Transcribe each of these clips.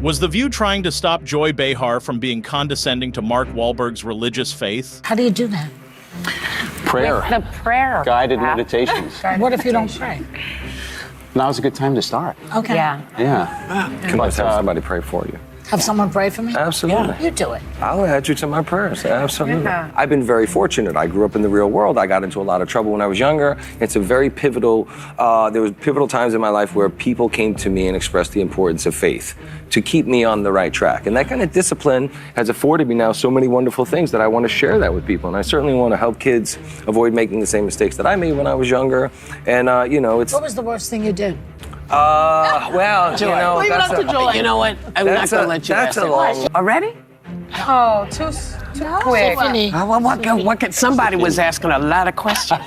Was The View trying to stop Joy Behar from being condescending to Mark Wahlberg's religious faith? How do you do that? Prayer. The prayer. Guided meditations. What if you don't pray? Now's a good time to start. Okay. Yeah. Yeah. Can I have somebody pray for you? Have someone pray for me? Absolutely. You do it. I'll add you to my prayers. Absolutely. Yeah. I've been very fortunate. I grew up in the real world. I got into a lot of trouble when I was younger. It's a very pivotal, there was pivotal times in my life where people came to me and expressed the importance of faith to keep me on the right track. And that kind of discipline has afforded me now so many wonderful things that I want to share that with people. And I certainly want to help kids avoid making the same mistakes that I made when I was younger. And, it's... What was the worst thing you did? Well, Joy. you know, Leave it that's up to Joy. You know what? I'm not going to let you that's ask a that long... question. Already? Oh, too quick. Tiffany. Somebody was asking a lot of questions.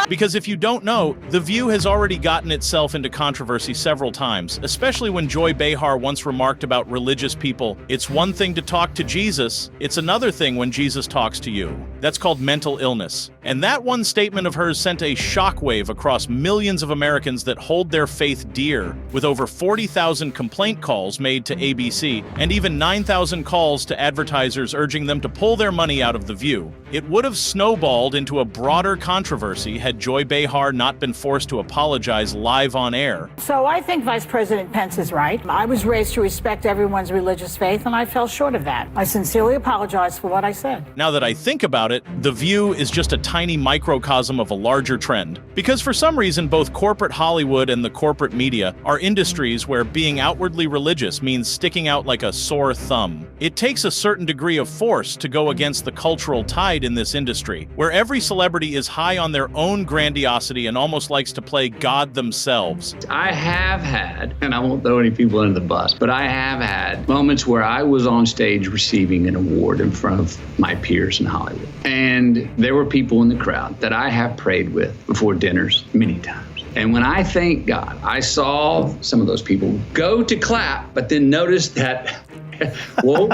Because if you don't know, The View has already gotten itself into controversy several times, especially when Joy Behar once remarked about religious people, "It's one thing to talk to Jesus, it's another thing when Jesus talks to you." That's called mental illness. And that one statement of hers sent a shockwave across millions of Americans that hold their faith dear, with over 40,000 complaint calls made to ABC, and even 9,000 calls to advertisers urging them to pull their money out of The View. It would have snowballed into a broader controversy had Joy Behar not been forced to apologize live on air. So I think Vice President Pence is right. I was raised to respect everyone's religious faith, and I fell short of that. I sincerely apologize for what I said. Now that I think about it, The View is just a tiny microcosm of a larger trend. Because for some reason, both corporate Hollywood and the corporate media are industries where being outwardly religious means sticking out like a sore thumb. It takes a certain degree of force to go against the cultural tide in this industry, where every celebrity is high on their own grandiosity and almost likes to play God themselves. I have had, and I won't throw any people under the bus, but I have had moments where I was on stage receiving an award in front of my peers in Hollywood. And there were people in the crowd that I have prayed with before dinners many times. And when I thank God, I saw some of those people go to clap, but then notice that whoa,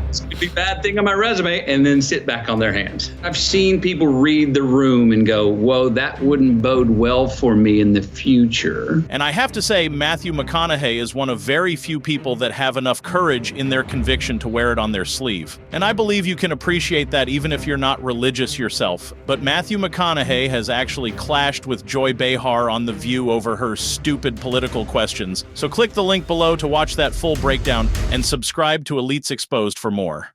it's gonna be a bad thing on my resume, and then sit back on their hands. I've seen people read the room and go, whoa, that wouldn't bode well for me in the future. And I have to say, Matthew McConaughey is one of very few people that have enough courage in their conviction to wear it on their sleeve. And I believe you can appreciate that even if you're not religious yourself. But Matthew McConaughey has actually clashed with Joy Behar on The View over her stupid political questions. So click the link below to watch that full breakdown and subscribe to Elites Exposed for more.